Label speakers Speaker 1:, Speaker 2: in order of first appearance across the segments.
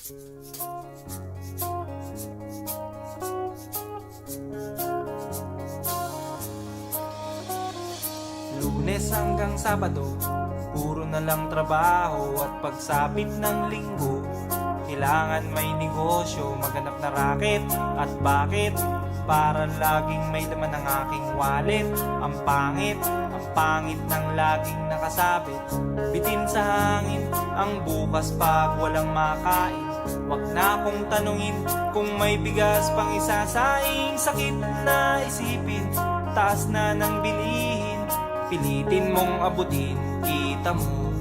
Speaker 1: Lunes hanggang Sabado, puro na lang trabaho. At pagsapit ng Linggo, kailangan may negosyo, maghanap na raket. At bakit? Para laging may laman ng aking wallet. Ang pangit ng laging nakasabit. Bitin sa hangin ang bukas pag walang makain. Wag na akong tanungin kung may bigas pang isasaing. Sakit na isipin, taas na ng bilihin. Pilitin mong abutin, kita mo,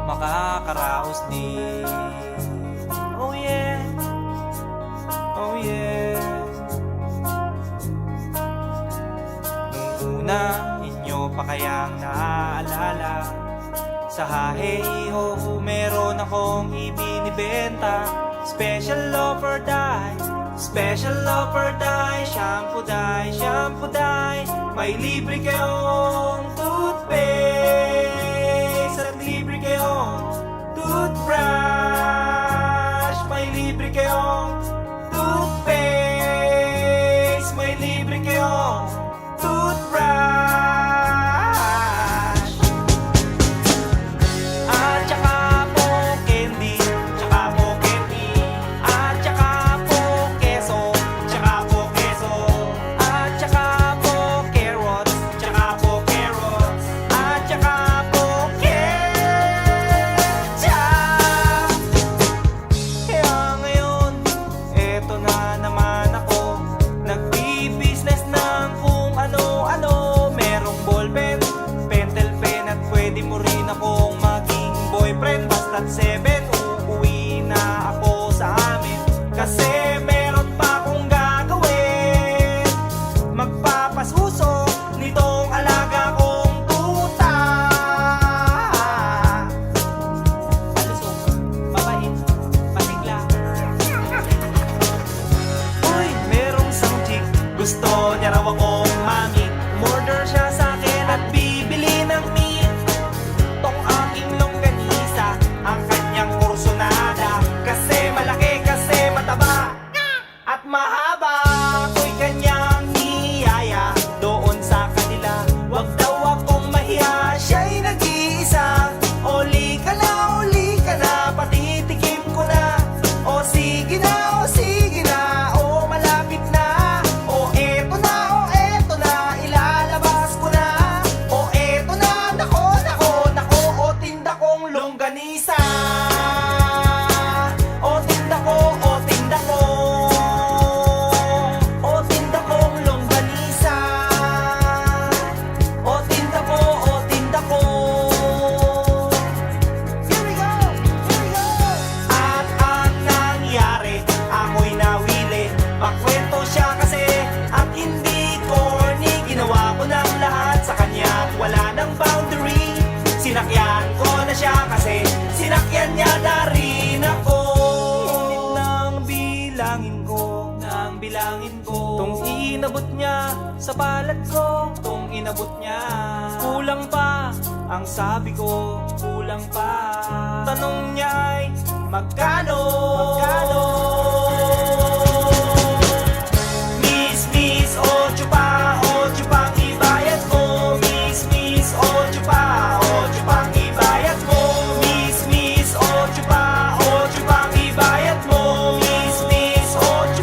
Speaker 1: makakaraos din. Oh yeah, oh yeah. Nung una, inyo pa kayang naaalala, sa haheho meron akong ibinibenta. Special offer die, special offer die. Shampoo die, shampoo die. May libre kayong toothpaste at libre kayong toothbrush. May libre kayong toothpaste, may libre kayong toothbrush. At saka po candy, tsaka po candy. At saka po keso, tsaka po keso. At saka po carrots, tsaka po carrots. At saka po ketchup. Kaya ngayon, eto na naman ako, nagbi-business ng kung ano-ano. Merong ballpen, pentel pen, at pwede mo rin akong maging boyfriend. Basta't 7, uuwi na ako sa amin. Kasi meron pa akong gagawin. Magpapasuso nitong alaga kong tuta. Palusok, mabait, pasigla. Uy, merong isang chick, gusto niya raw akong mamit. Murder siya sa akin at bibili ng meat. Tong aking longganisa, ang kanyang kursonada. Kasi malaki, kasi mataba at mahaba. Ako'y kanyang niyaya doon sa kanila. Wag daw akong mahiya, siya'y nag-iisa. Uli ka na, patitikim ko na. O sige na, o sige na, o malapit na. O eto na, ilalabas ko na. O eto na, nako, o tinda kong longganisa. O tinda ko, o tinda ko. O tinda kong longganisa. O tinda ko, o tinda ko. Here we go, here we go. At ang nangyari, ako'y nawili. Makwento siya kasi at hindi corny. Ginawa ko ng lahat sa kanya at wala ng boundary. Sinakyan ko na siya kasi sinakyan niya na rin ako. Ngunit nang bilangin ko, tong inabot niya sa palad ko, tong inabot niya. Kulang pa, ang sabi ko, kulang pa. Tanong niya ay magkano? Miss, ocho pang ibayad mo. Miss, ocho pang ibayad mo. Miss, ocho pang ibayad mo. Miss, ocho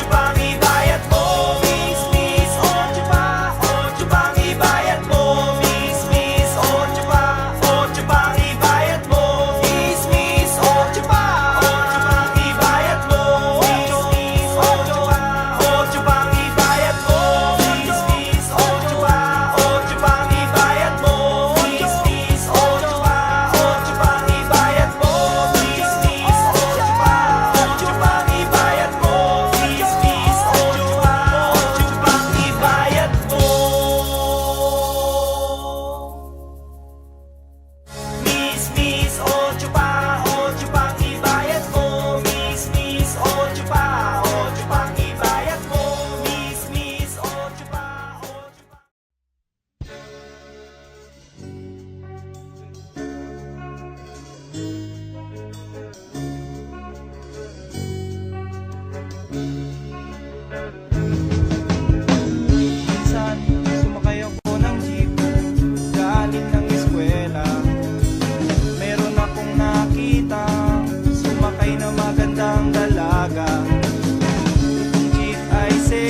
Speaker 1: pang ibayad mo. Miss, ocho pang ibayad mo. Miss, ocho pang ibayad mo. Miss, ocho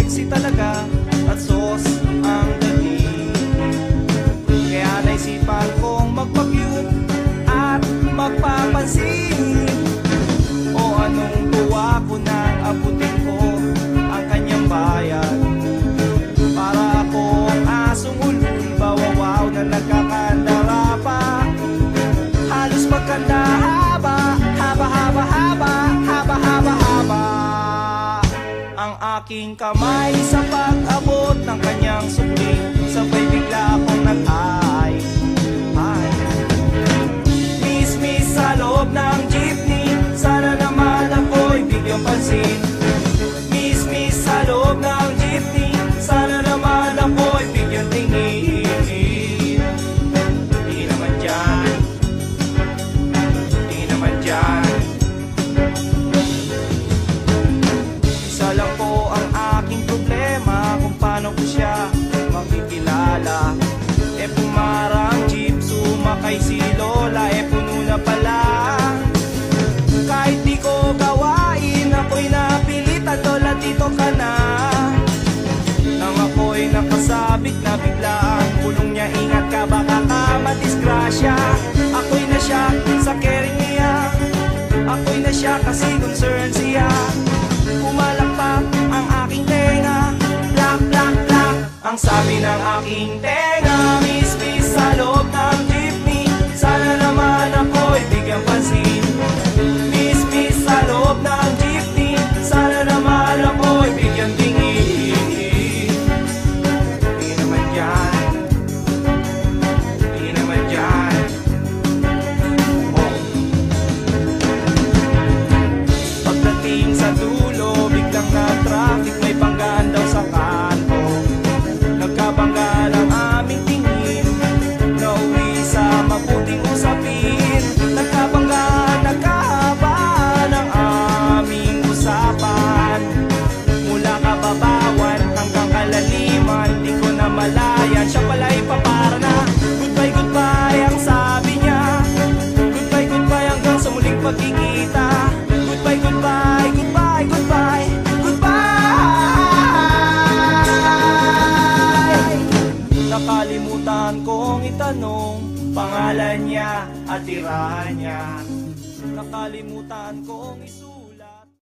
Speaker 1: sexy talaga at sos ang dating. Kaya naisipan kong magpa-cute at magpapansin. O anong tuwa ko nang abutin ko ang kanyang bayan. Para akong asong ulul, bawawaw na nagkakandara pa. Halos magkanda haba. Ang aking kamay sa pag-abot ng kanyang sukli, sabay bigla akong nag-ay. Miss sa loob ng jeepney, sana naman ako'y bigyang pansin. Miss sa loob ng jeepney, sana naman ako'y bigyang tingin. Di naman dyan, di naman dyan. Isa lang po ang aking problema kung paano ko siya makikilala. Pumarang jeep, sumakay si Lola, puno na pala. Kahit di ko gawain, ako'y napilitan, Lola dito ka na. Nang ako'y nakasabit na biglaan, pulong niya ingat ka baka ka madisgrasya. Ako'y nasyak sa caring niya, ako'y nasyak kasi concern siya. Pumalakpak ang aking tenga, plak plak plak ang sabi ng aking tenga. Miss sa loob ng jeepney, sana naman ako'y bigyang pansin. Miss sa loob ng jeepney, sana naman ako'y bigyang tingin. Di naman dyan, di naman dyan. Oh. Pagdating sa dulo, biglang na-traffic, may banggaan daw sa kanto. Nagkabangga ng aming tingin, nauwi sa mabuting usapin. Nagkabangga, nagkahaba ng aming usapan. Mula kababawan hanggang kalaliman, di ko na malayan, siya pala'y papara na. Goodbye, goodbye ang sabi niya. Goodbye, goodbye hanggang sa muling pagkikita. Goodbye, goodbye, goodbye, goodbye, goodbye. Nakalimutan kong itanong pangalan niya at tirahan niya. Nakalimutan kong isulat.